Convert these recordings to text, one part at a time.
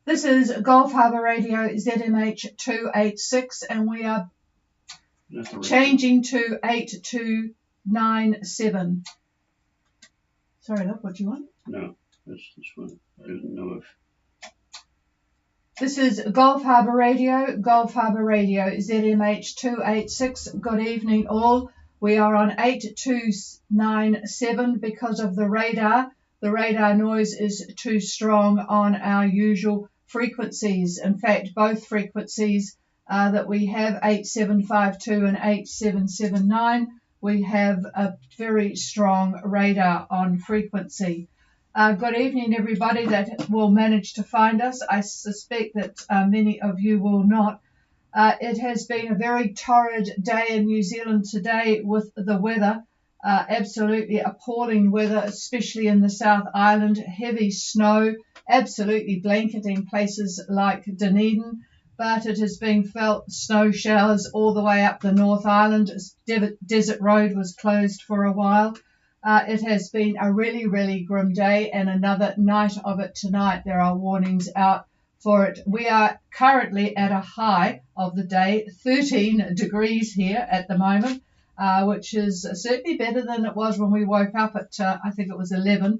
This is Gulf Harbour Radio ZMH 286, and we are changing to 8297. Sorry, love, what do you want? No, that's this one. I didn't know if... This is Gulf Harbour Radio ZMH 286. Good evening, all. We are on 8297 because of the radar. The radar noise is too strong on our usual frequencies. In fact, both frequencies that we have, 8752 and 8779, we have a very strong radar on frequency. Good evening, everybody that will manage to find us. I suspect that many of you will not. It has been a very torrid day in New Zealand today with the weather. Absolutely appalling weather, especially in the South Island. Heavy snow, absolutely blanketing places like Dunedin. But it has been felt snow showers all the way up the North Island. Desert Road was closed for a while. It has been a really, really grim day, and another night of it tonight. There are warnings out for it. We are currently at a high of the day, 13 degrees here at the moment, which is certainly better than it was when we woke up at, I think it was 11.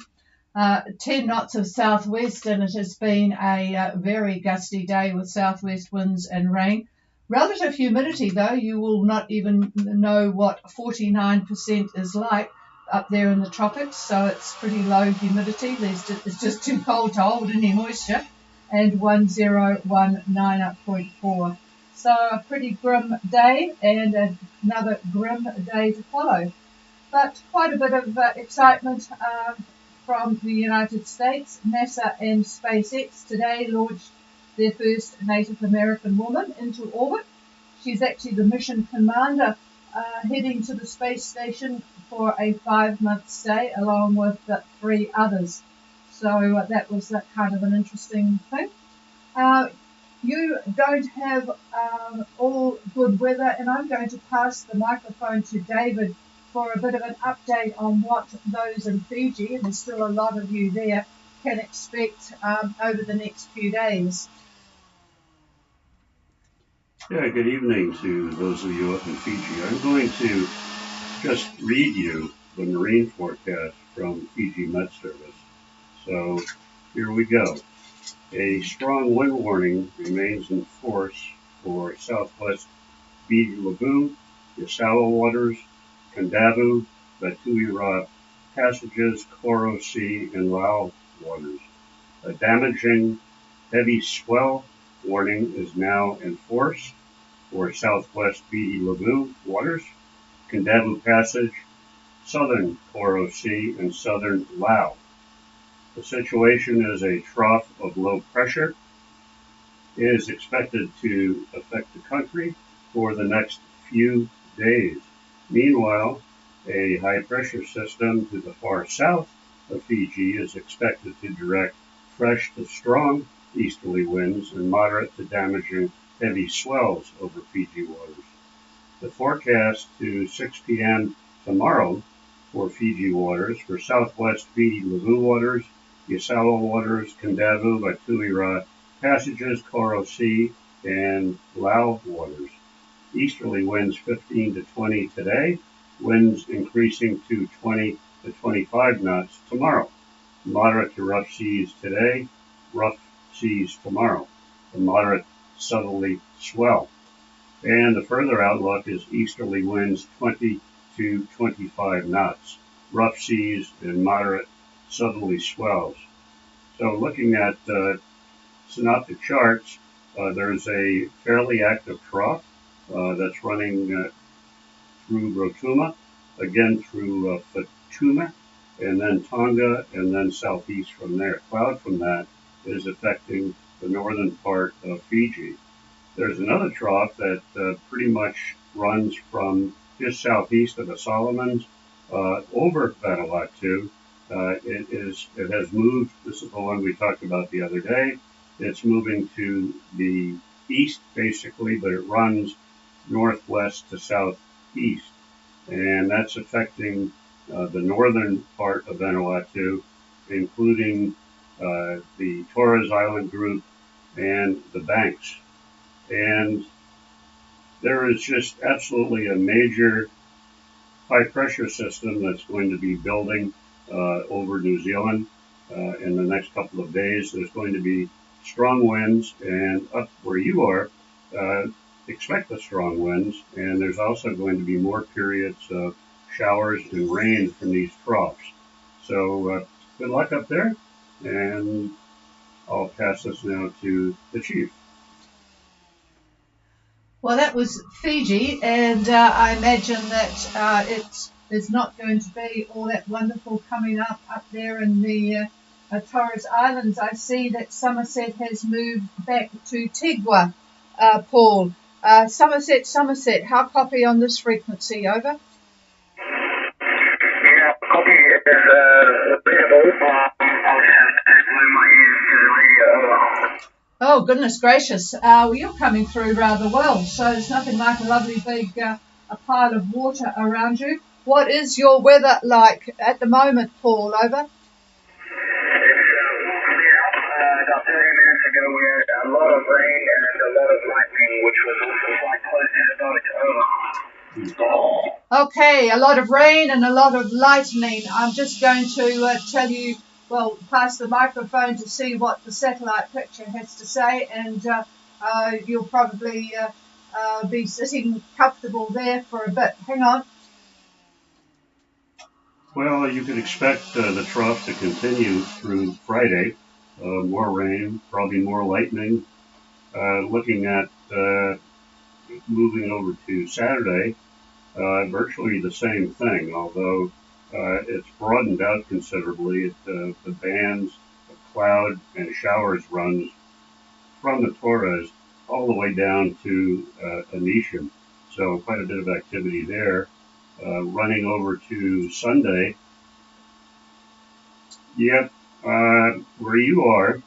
10 knots of southwest, and it has been a very gusty day with southwest winds and rain. Relative humidity, though, you will not even know what 49% is like up there in the tropics, so it's pretty low humidity. It's just too cold to hold any moisture, and 1019.4. So a pretty grim day and another grim day to follow. But quite a bit of excitement from the United States. NASA and SpaceX today launched their first Native American woman into orbit. She's actually the mission commander heading to the space station for a 5-month stay along with 3 others. So that was kind of an interesting thing. You don't have all good weather, and I'm going to pass the microphone to David for a bit of an update on what those in Fiji, and there's still a lot of you there, can expect over the next few days. Yeah, good evening to those of you up in Fiji. I'm going to just read you the marine forecast from Fiji Met Service. So here we go. A strong wind warning remains in force for southwest Fiji Lagoon, Yasawa waters, Kandavu, Batuira passages, Koro Sea, and Lao waters. A damaging heavy swell warning is now in force for southwest Fiji Lagoon waters, Kandavu Passage, southern Koro Sea, and southern Lao. The situation is a trough of low pressure. It is expected to affect the country for the next few days. Meanwhile, a high pressure system to the far south of Fiji is expected to direct fresh to strong easterly winds and moderate to damaging heavy swells over Fiji waters. The forecast to 6 p.m. tomorrow for Fiji waters, for southwest Fiji Lagoon waters, Yasawa waters, Kandavu, Batuira passages, Koro Sea, and Lao waters. Easterly winds 15 to 20 today, winds increasing to 20 to 25 knots tomorrow. Moderate to rough seas today, rough seas tomorrow. A moderate southerly swell. And the further outlook is easterly winds 20 to 25 knots, rough seas and moderate southerly swells. So looking at synoptic charts, there's a fairly active trough that's running through Rotuma, again through Fatuma, and then Tonga, and then southeast from there. Cloud from that is affecting the northern part of Fiji. There's another trough that pretty much runs from just southeast of the Solomons over Vanuatu. It has moved. This is the one we talked about the other day. It's moving to the east, basically, but it runs northwest to southeast. And that's affecting the northern part of Vanuatu, including the Torres Island group, and the banks. And there is just absolutely a major high pressure system that's going to be building over New Zealand in the next couple of days. There's going to be strong winds, and up where you are, uh, expect the strong winds. And there's also going to be more periods of showers and rain from these troughs. So good luck up there, and I'll pass this now to the chief. Well, that was Fiji, and I imagine that it is not going to be all that wonderful coming up there in the Torres Islands. I see that Somerset has moved back to Tigua, Paul. Somerset, how copy on this frequency? Over. Yeah, copy is available. I'll just have to glue my ears to the radio. Oh, goodness gracious. Well, you're coming through rather well, so there's nothing like a lovely big a pile of water around you. What is your weather like at the moment, Paul? Over. It's all clear. About 30 minutes ago, we had a lot of rain and a lot of lightning, which was also quite close to the boat. Over. Okay, a lot of rain and a lot of lightning. I'm just going to tell you, well, pass the microphone to see what the satellite picture has to say, and you'll probably be sitting comfortable there for a bit. Hang on. Well, you can expect the trough to continue through Friday. More rain, probably more lightning. Looking at moving over to Saturday, virtually the same thing, although it's broadened out considerably. The bands of cloud and showers runs from the Torres all the way down to Anisham. So quite a bit of activity there. Running over to Sunday, yep, where you are,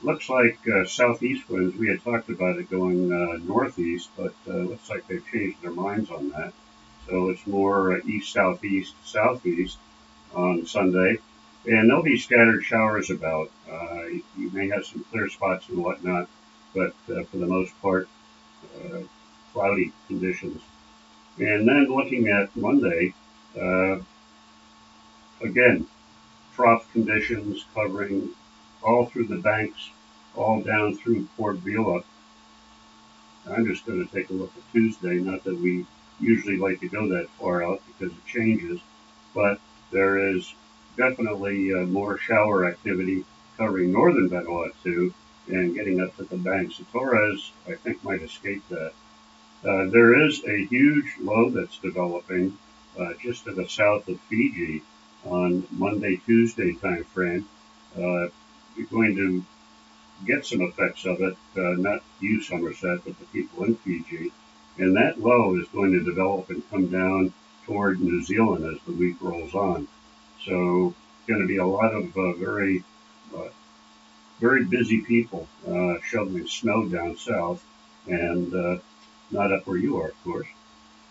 looks like southeast winds. We had talked about it going northeast, but looks like they've changed their minds on that. So it's more east, southeast, southeast on Sunday. And there'll be scattered showers about. You may have some clear spots and whatnot, but for the most part, uh, cloudy conditions. And then looking at Monday, uh, again, trough conditions covering all through the banks, all down through Port Vila. I'm just going to take a look at Tuesday, not that we usually like to go that far out because it changes, but there is definitely more shower activity covering northern Vanuatu and getting up to the banks. The Torres, I think, might escape that. There is a huge low that's developing just to the south of Fiji on Monday, Tuesday time frame. You're going to get some effects of it, not you, Somerset, but the people in Fiji. And that low is going to develop and come down toward New Zealand as the week rolls on. So, going to be a lot of uh, very busy people shoveling snow down south, and not up where you are, of course.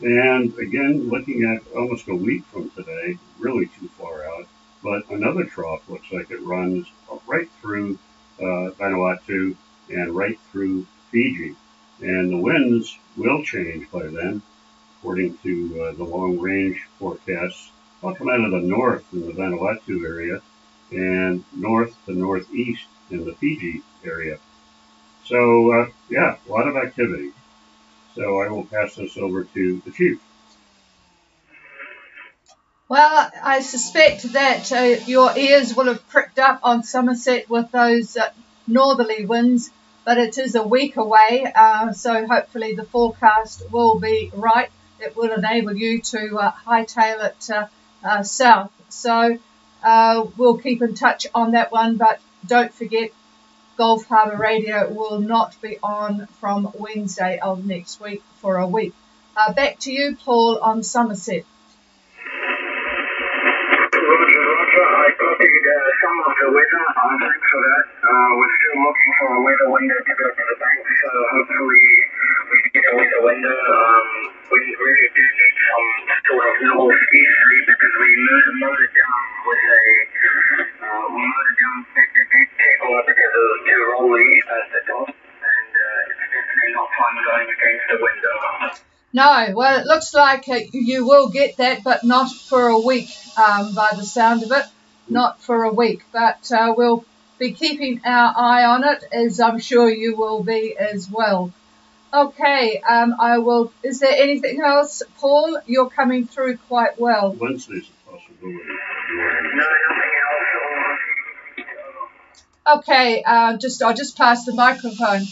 And again, looking at almost a week from today, really too far out, but another trough looks like it runs right through Vanuatu and right through Fiji. And the winds will change by then, according to the long range forecasts. They'll come out of the north in the Vanuatu area and north to northeast in the Fiji area. So, yeah, a lot of activity. So I will pass this over to the chief. Well, I suspect that your ears will have pricked up on Somerset with those northerly winds, but it is a week away, so hopefully the forecast will be right. It will enable you to hightail it south. So we'll keep in touch on that one, but don't forget Gulf Harbour Radio will not be on from Wednesday of next week for a week. Back to you, Paul, on Somerset. Roger. I copied some of the weather. Thanks for that. We're still looking for a weather window to go to the bank, so hopefully we get a weather window. We really do need some sort of northeasterly because we mowed it down with we mowed it down back to back tackle stronger because of too rolly at the top, and it's definitely not fun going against the window. No, well, it looks like you will get that, but not for a week, by the sound of it. Not for a week, but we'll be keeping our eye on it, as I'm sure you will be as well. Okay, I will. Is there anything else, Paul? You're coming through quite well. Wednesday's a possibility. No, nothing else. Okay, I'll just pass the microphone.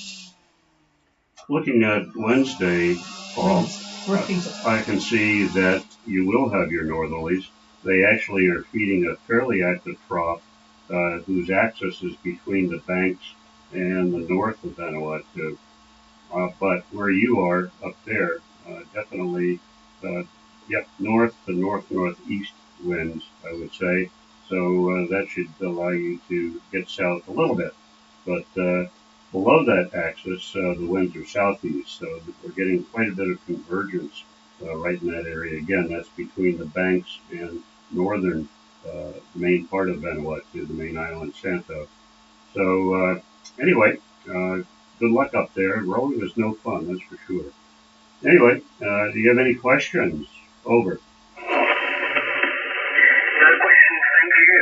Looking at Wednesday, Paul, Repeat it. I can see that you will have your northerlies. They actually are feeding a fairly active trough whose axis is between the banks and the north of Vanuatu. But where you are up there, definitely, north to northeast winds, I would say. So that should allow you to get south a little bit. But below that axis, the winds are southeast, so we're getting quite a bit of convergence right in that area. Again, that's between the banks and northern main part of Vanuatu, the main island, Santo. So anyway, good luck up there. Rowing is no fun, that's for sure. Anyway, do you have any questions? Over. No questions, thank you.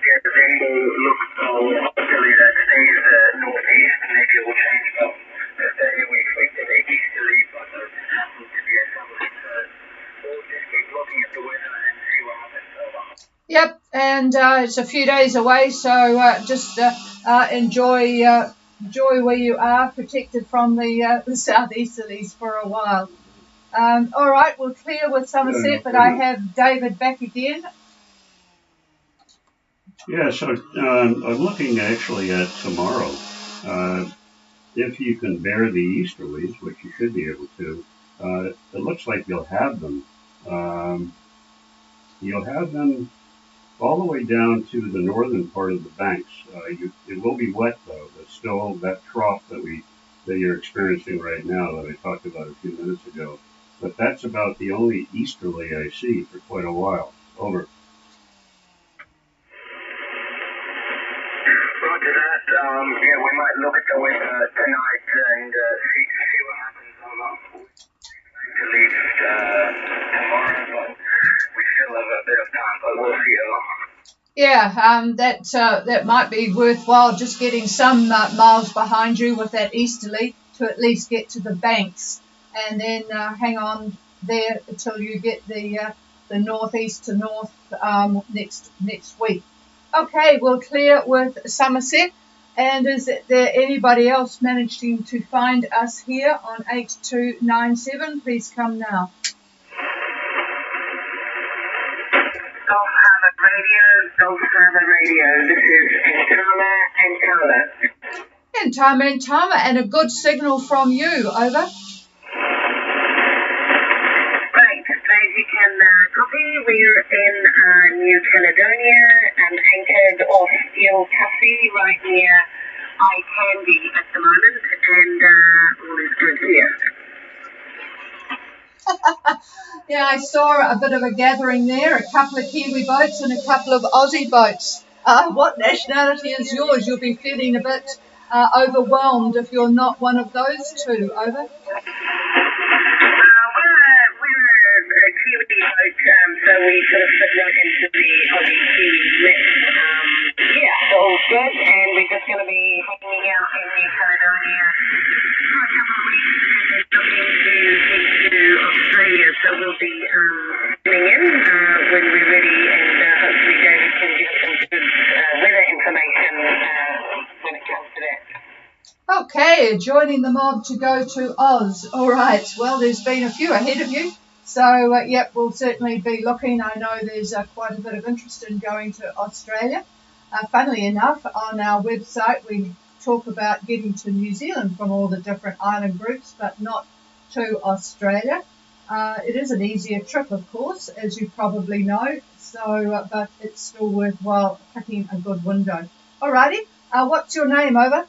Yeah, the rainbow looks hopefully that stays northeast. Maybe it will change from the day we expected it easterly, but it happens to be a southerly. So we'll just keep looking at the weather and see what happens. Over. Yep, and it's a few days away, so just enjoy where you are, protected from the southeasterlies for a while. All right, we'll clear with Somerset, but I have David back again. Yeah, so I'm looking actually at tomorrow. If you can bear the easterlies, which you should be able to, it looks like you'll have them. You'll have them all the way down to the northern part of the banks. It will be wet though, but still that trough that you're experiencing right now that I talked about a few minutes ago. But that's about the only easterly I see for quite a while. Over. Roger that. Yeah, we might look at the weather tonight and see what happens. To leave tomorrow, but we still have a bit of time, but we'll see. Yeah, that might be worthwhile, just getting some miles behind you with that easterly to at least get to the banks, and then hang on there until you get the northeast to north next week. Okay, we'll clear with Somerset. And is there anybody else managing to find us here on 8297? Please come now. Golf Harbour Radio. This is Entama. Entama, and a good signal from you. Over. As you can copy, we're in New Caledonia and anchored off Il Cafe right near Eye Candy at the moment, and all is good here. Yeah, I saw a bit of a gathering there, a couple of Kiwi boats and a couple of Aussie boats. What nationality is yours? You'll be feeling a bit overwhelmed if you're not one of those two. Over. Kiwi boat, so we sort of fit right into the Aussie Kiwi mix. Yeah, so all good, and we're just going to be hanging out in New Caledonia for a couple of weeks and then looking into Australia. So we'll be tuning in when we're ready, and hopefully David can give some good weather information when it comes to that. Okay, joining the mob to go to Oz. All right, well, there's been a few ahead of you. So, yep, we'll certainly be looking. I know there's quite a bit of interest in going to Australia. Funnily enough, on our website, we talk about getting to New Zealand from all the different island groups, but not to Australia. It is an easier trip, of course, as you probably know, so but it's still worthwhile picking a good window. Alrighty, what's your name? Over.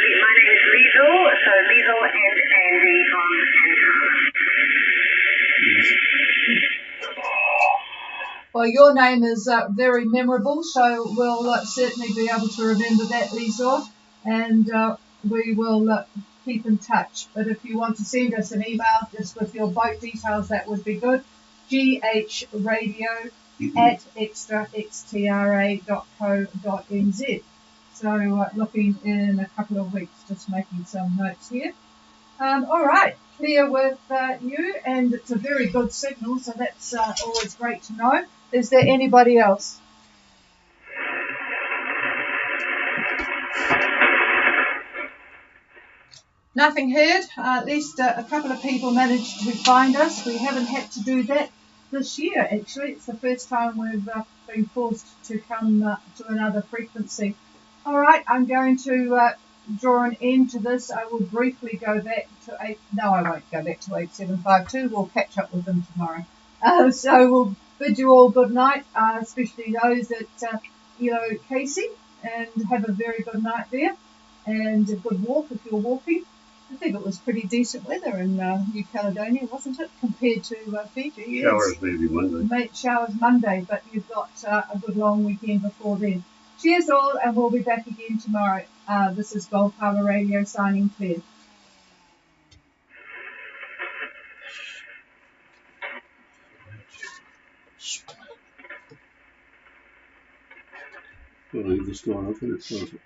My name is Liesl, so Liesl and Andy from Well, your name is very memorable, so we'll certainly be able to remember that, Lisa, and we will keep in touch. But if you want to send us an email just with your boat details, that would be good. ghradio@extra.co.nz. So looking in a couple of weeks, just making some notes here. All right, clear with you, and it's a very good signal, so that's always great to know. Is there anybody else? Nothing heard. At least a couple of people managed to find us. We haven't had to do that this year, actually. It's the first time we've been forced to come to another frequency. All right, I'm going to draw an end to this. I will briefly go back to I won't go back to 8752. We'll catch up with them tomorrow. So we'll bid you all good night, especially those at Casey, and have a very good night there, and a good walk if you're walking. I think it was pretty decent weather in New Caledonia, wasn't it, compared to Fiji? Showers maybe Monday. Showers Monday, but you've got a good long weekend before then. Cheers all, and we'll be back again tomorrow. This is Gulf Harbour Radio signing clear. Well, I just go off and it closes.